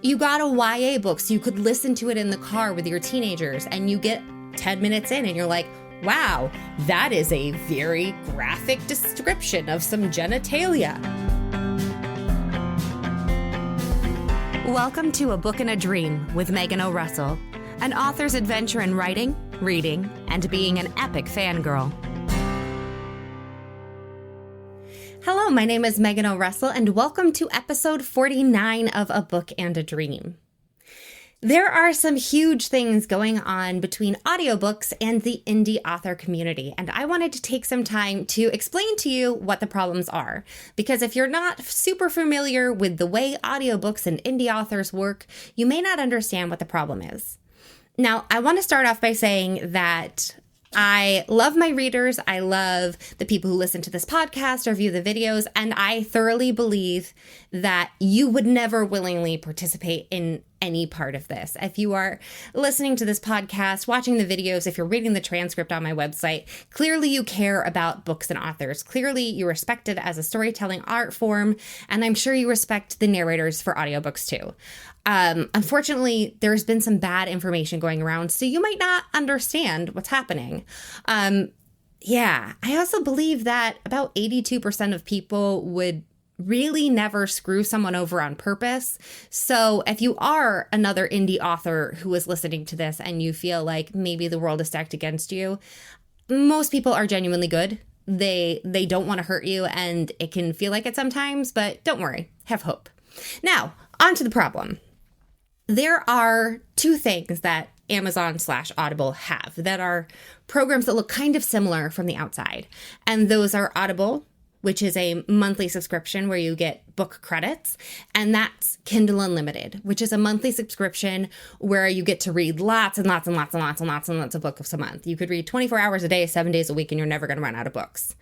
You got a YA book so you could listen to it in the car with your teenagers, and you get 10 minutes in and you're like, wow, that is a very graphic description of some genitalia. Welcome to A Book and a Dream with Megan O. Russell, an author's adventure in writing, reading, and being an epic fangirl. Hello, my name is Megan O. Russell, and welcome to episode 49 of A Book and a Dream. There are some huge things going on between audiobooks and the indie author community, and I wanted to take some time to explain to you what the problems are. Because if you're not super familiar with the way audiobooks and indie authors work, you may not understand what the problem is. Now, I want to start off by saying that I love my readers, I love the people who listen to this podcast or view the videos, and I thoroughly believe that you would never willingly participate in any part of this. If you are listening to this podcast, watching the videos, if you're reading the transcript on my website, clearly you care about books and authors. Clearly you respect it as a storytelling art form, and I'm sure you respect the narrators for audiobooks too. Unfortunately, there's been some bad information going around, so you might not understand what's happening. I also believe that about 82% of people would really never screw someone over on purpose. So if you are another indie author who is listening to this and you feel like maybe the world is stacked against you, most people are genuinely good. They don't want to hurt you, and it can feel like it sometimes, but don't worry, have hope. Now, on to the problem. There are two things that Amazon/Audible have that are programs that look kind of similar from the outside. And those are Audible, which is a monthly subscription where you get book credits. And that's Kindle Unlimited, which is a monthly subscription where you get to read lots and lots and lots and lots and lots and lots of books a month. You could read 24 hours a day, 7 days a week, and you're never going to run out of books.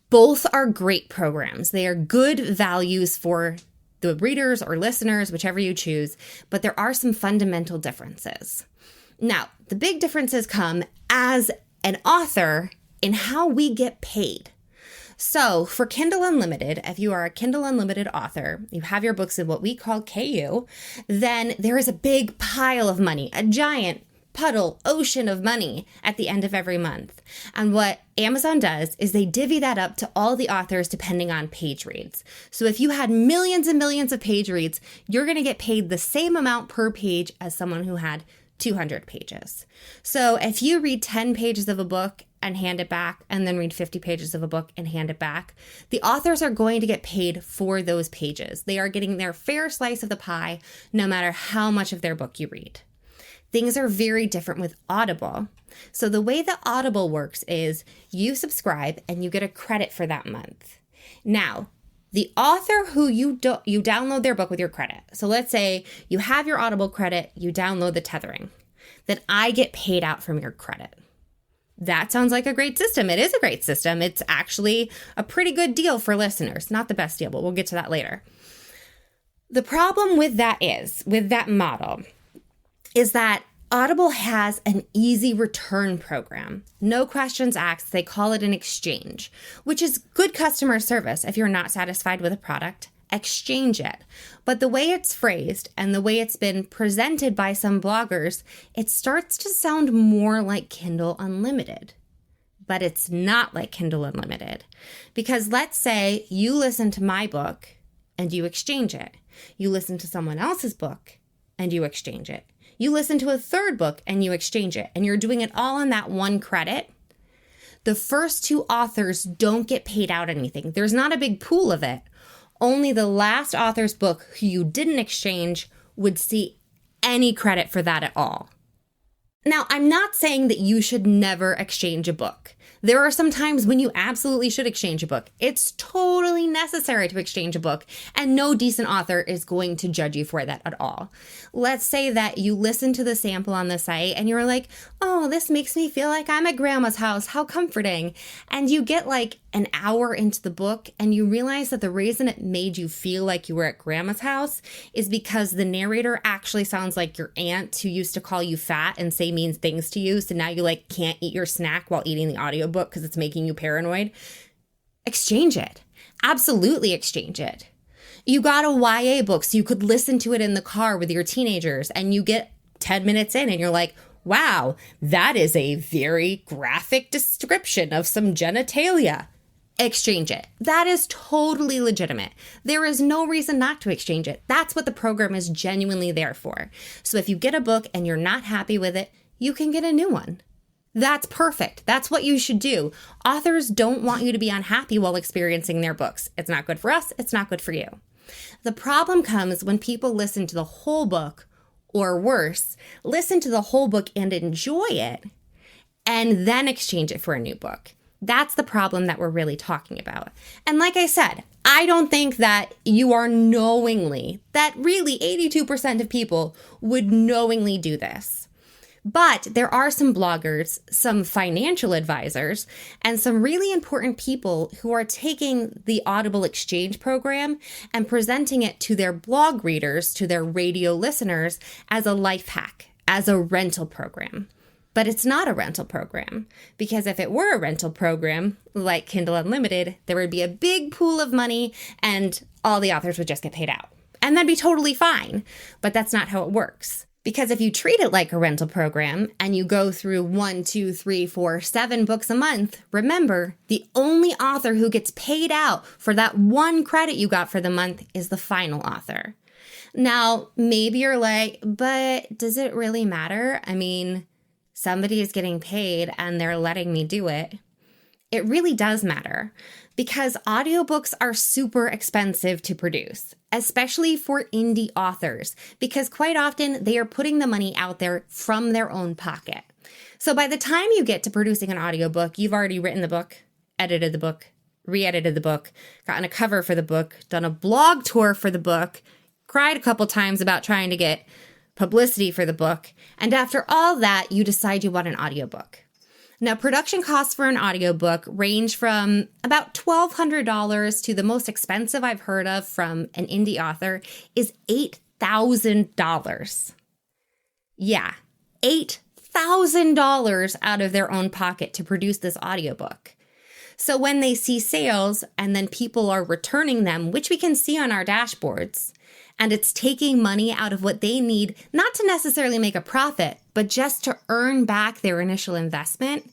Both are great programs. They are good values for the readers or listeners, whichever you choose, but there are some fundamental differences. Now, the big differences come as an author in how we get paid. So for Kindle Unlimited, if you are a Kindle Unlimited author, you have your books in what we call KU, then there is a big pile of money, a giant ocean of money at the end of every month. And what Amazon does is they divvy that up to all the authors depending on page reads. So if you had millions and millions of page reads, you're going to get paid the same amount per page as someone who had 200 pages. So if you read 10 pages of a book and hand it back, and then read 50 pages of a book and hand it back, the authors are going to get paid for those pages. They are getting their fair slice of the pie, no matter how much of their book you read. Things are very different with Audible. So the way that Audible works is you subscribe and you get a credit for that month. Now, the author who you download their book with your credit. So let's say you have your Audible credit, you download the tethering. Then I get paid out from your credit. That sounds like a great system. It is a great system. It's actually a pretty good deal for listeners. Not the best deal, but we'll get to that later. The problem with that model, is that Audible has an easy return program. No questions asked. They call it an exchange, which is good customer service. If you're not satisfied with a product, exchange it. But the way it's phrased and the way it's been presented by some bloggers, it starts to sound more like Kindle Unlimited. But it's not like Kindle Unlimited. Because let's say you listen to my book and you exchange it. You listen to someone else's book and you exchange it. You listen to a third book and you exchange it, and you're doing it all in that one credit. The first two authors don't get paid out anything. There's not a big pool of it. Only the last author's book who you didn't exchange would see any credit for that at all. Now, I'm not saying that you should never exchange a book. There are some times when you absolutely should exchange a book. It's totally necessary to exchange a book, and no decent author is going to judge you for that at all. Let's say that you listen to the sample on the site and you're like, oh, this makes me feel like I'm at grandma's house. How comforting. And you get like an hour into the book and you realize that the reason it made you feel like you were at grandma's house is because the narrator actually sounds like your aunt who used to call you fat and say mean things to you. So now you like can't eat your snack while eating the audiobook because it's making you paranoid. Exchange it. Absolutely exchange it. You got a YA book so you could listen to it in the car with your teenagers, and you get 10 minutes in and you're like, wow, that is a very graphic description of some genitalia. Exchange it. That is totally legitimate. There is no reason not to exchange it. That's what the program is genuinely there for. So if you get a book and you're not happy with it, you can get a new one. That's perfect. That's what you should do. Authors don't want you to be unhappy while experiencing their books. It's not good for us. It's not good for you. The problem comes when people listen to the whole book, or worse, listen to the whole book and enjoy it, and then exchange it for a new book. That's the problem that we're really talking about. And like I said, I don't think that you are knowingly, that really 82% of people would knowingly do this. But there are some bloggers, some financial advisors, and some really important people who are taking the Audible exchange program and presenting it to their blog readers, to their radio listeners, as a life hack, as a rental program. But it's not a rental program, because if it were a rental program like Kindle Unlimited, there would be a big pool of money and all the authors would just get paid out. And that'd be totally fine. But that's not how it works. Because if you treat it like a rental program and you go through 1, 2, 3, 4, 7 books a month, remember, the only author who gets paid out for that one credit you got for the month is the final author. Now, maybe you're like, but does it really matter? I mean, somebody is getting paid and they're letting me do it. It really does matter, because audiobooks are super expensive to produce, especially for indie authors, because quite often they are putting the money out there from their own pocket. So by the time you get to producing an audiobook, you've already written the book, edited the book, re-edited the book, gotten a cover for the book, done a blog tour for the book, cried a couple times about trying to get publicity for the book, and after all that, you decide you want an audiobook. Now, production costs for an audiobook range from about $1,200 to the most expensive I've heard of from an indie author is $8,000. Yeah, $8,000 out of their own pocket to produce this audiobook. So when they see sales and then people are returning them, which we can see on our dashboards, and it's taking money out of what they need, not to necessarily make a profit, but just to earn back their initial investment,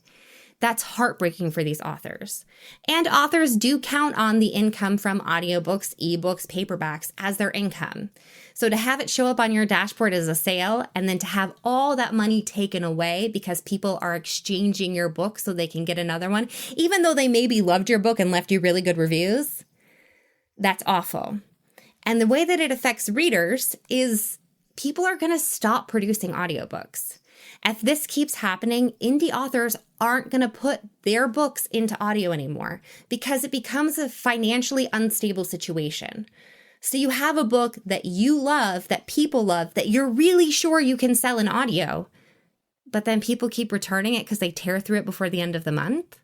that's heartbreaking for these authors. And authors do count on the income from audiobooks, ebooks, paperbacks as their income. So to have it show up on your dashboard as a sale, and then to have all that money taken away because people are exchanging your book so they can get another one, even though they maybe loved your book and left you really good reviews, that's awful. And the way that it affects readers is people are going to stop producing audiobooks. If this keeps happening, indie authors aren't going to put their books into audio anymore because it becomes a financially unstable situation. So you have a book that you love, that people love, that you're really sure you can sell in audio, but then people keep returning it because they tear through it before the end of the month.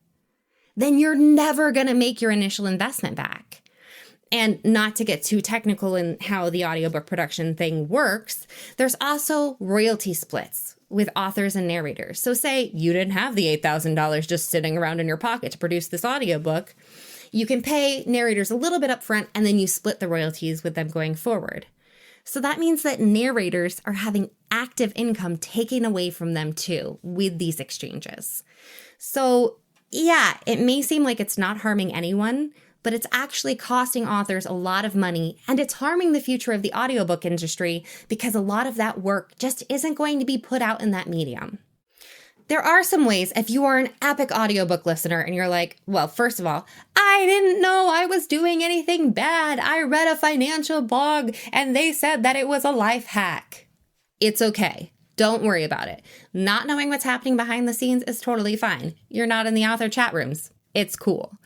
Then you're never going to make your initial investment back. And not to get too technical in how the audiobook production thing works, there's also royalty splits with authors and narrators. So say you didn't have the $8,000 just sitting around in your pocket to produce this audiobook. You can pay narrators a little bit up front, and then you split the royalties with them going forward. So that means that narrators are having active income taken away from them too with these exchanges. So yeah, it may seem like it's not harming anyone, but it's actually costing authors a lot of money, and it's harming the future of the audiobook industry because a lot of that work just isn't going to be put out in that medium. There are some ways, if you are an epic audiobook listener and you're like, well, first of all, I didn't know I was doing anything bad. I read a financial blog and they said that it was a life hack. It's okay. Don't worry about it. Not knowing what's happening behind the scenes is totally fine. You're not in the author chat rooms. It's cool.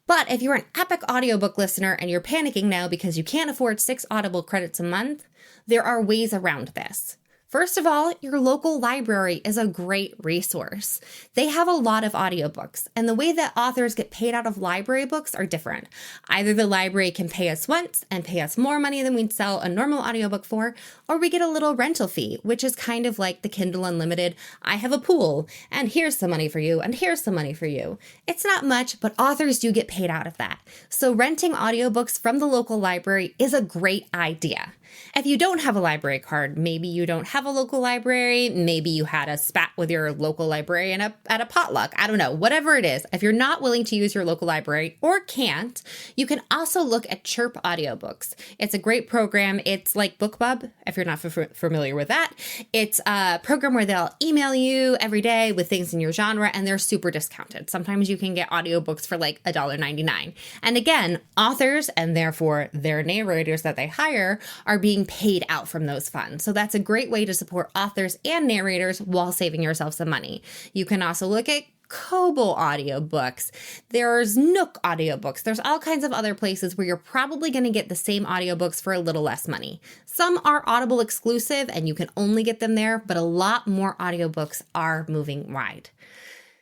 But if you're an epic audiobook listener and you're panicking now because you can't afford 6 Audible credits a month, there are ways around this. First of all, your local library is a great resource. They have a lot of audiobooks, and the way that authors get paid out of library books are different. Either the library can pay us once and pay us more money than we'd sell a normal audiobook for, or we get a little rental fee, which is kind of like the Kindle Unlimited. I have a pool, and here's some money for you, and here's some money for you. It's not much, but authors do get paid out of that. So renting audiobooks from the local library is a great idea. If you don't have a library card, maybe you don't have a local library, maybe you had a spat with your local librarian at a potluck, I don't know, whatever it is. If you're not willing to use your local library or can't, you can also look at Chirp Audiobooks. It's a great program. It's like BookBub, if you're not familiar with that. It's a program where they'll email you every day with things in your genre, and they're super discounted. Sometimes you can get audiobooks for like $1.99. And again, authors, and therefore their narrators that they hire, are being paid out from those funds. So that's a great way to support authors and narrators while saving yourself some money. You can also look at Kobo audiobooks. There's Nook audiobooks. There's all kinds of other places where you're probably going to get the same audiobooks for a little less money. Some are Audible exclusive and you can only get them there, but a lot more audiobooks are moving wide.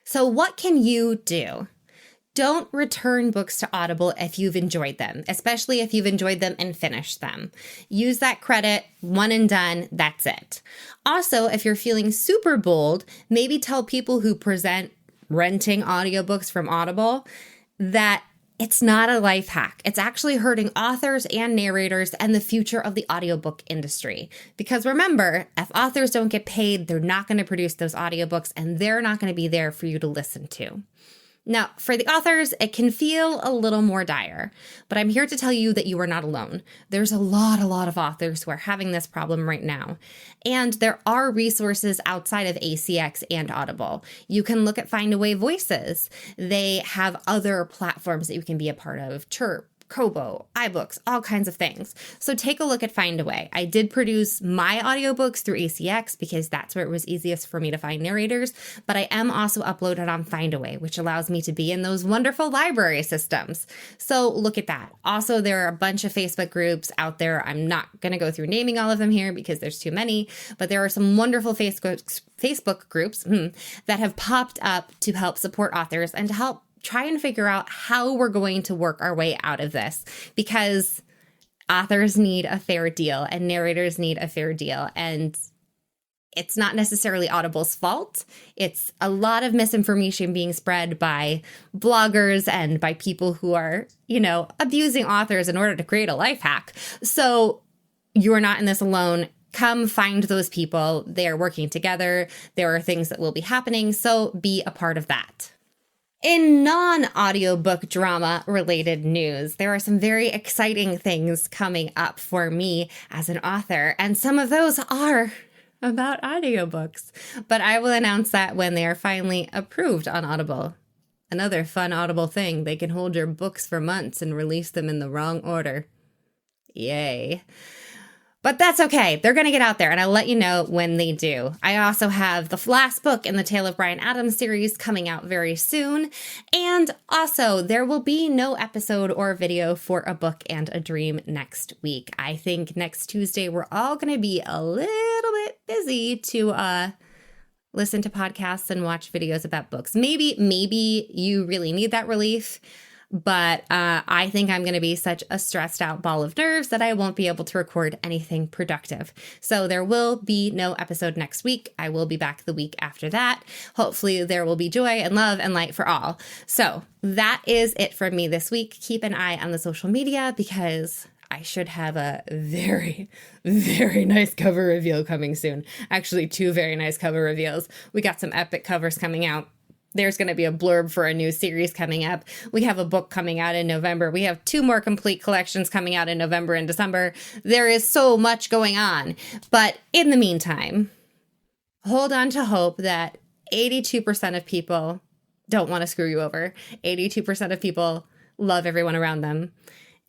So what can you do? Don't return books to Audible if you've enjoyed them, especially if you've enjoyed them and finished them. Use that credit, one and done, that's it. Also, if you're feeling super bold, maybe tell people who present renting audiobooks from Audible that it's not a life hack. It's actually hurting authors and narrators and the future of the audiobook industry. Because remember, if authors don't get paid, they're not going to produce those audiobooks and they're not going to be there for you to listen to. Now, for the authors, it can feel a little more dire, but I'm here to tell you that you are not alone. There's a lot of authors who are having this problem right now. And there are resources outside of ACX and Audible. You can look at Findaway Voices. They have other platforms that you can be a part of, Chirp, Kobo, iBooks, all kinds of things. So take a look at Findaway. I did produce my audiobooks through ACX because that's where it was easiest for me to find narrators, but I am also uploaded on Findaway, which allows me to be in those wonderful library systems. So look at that. Also, there are a bunch of Facebook groups out there. I'm not going to go through naming all of them here because there's too many, but there are some wonderful Facebook groups that have popped up to help support authors and to help try and figure out how we're going to work our way out of this, because authors need a fair deal and narrators need a fair deal. And it's not necessarily Audible's fault. It's a lot of misinformation being spread by bloggers and by people who are, abusing authors in order to create a life hack. So you're not in this alone. Come find those people. They are working together. There are things that will be happening. So be a part of that. In non-audiobook drama related news, there are some very exciting things coming up for me as an author, and some of those are about audiobooks. But I will announce that when they are finally approved on Audible. Another fun Audible thing, they can hold your books for months and release them in the wrong order. Yay. But that's okay. They're going to get out there, and I'll let you know when they do. I also have the last book in the Tale of Bryan Adams series coming out very soon. And also, there will be no episode or video for A Book and a Dream next week. I think next Tuesday, we're all going to be a little bit busy to listen to podcasts and watch videos about books. Maybe you really need that relief. But I think I'm going to be such a stressed out ball of nerves that I won't be able to record anything productive. So there will be no episode next week. I will be back the week after that. Hopefully there will be joy and love and light for all. So that is it from me this week. Keep an eye on the social media because I should have a very, very nice cover reveal coming soon. Actually, 2 very nice cover reveals. We got some epic covers coming out. There's going to be a blurb for a new series coming up. We have a book coming out in November. We have 2 more complete collections coming out in November and December. There is so much going on. But in the meantime, hold on to hope that 82% of people don't want to screw you over. 82% of people love everyone around them.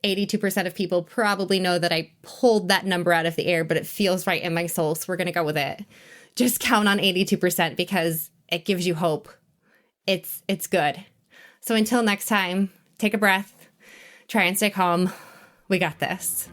82% of people probably know that I pulled that number out of the air, but it feels right in my soul, so we're going to go with it. Just count on 82% because it gives you hope. It's good. So until next time, take a breath, try and stay calm. We got this.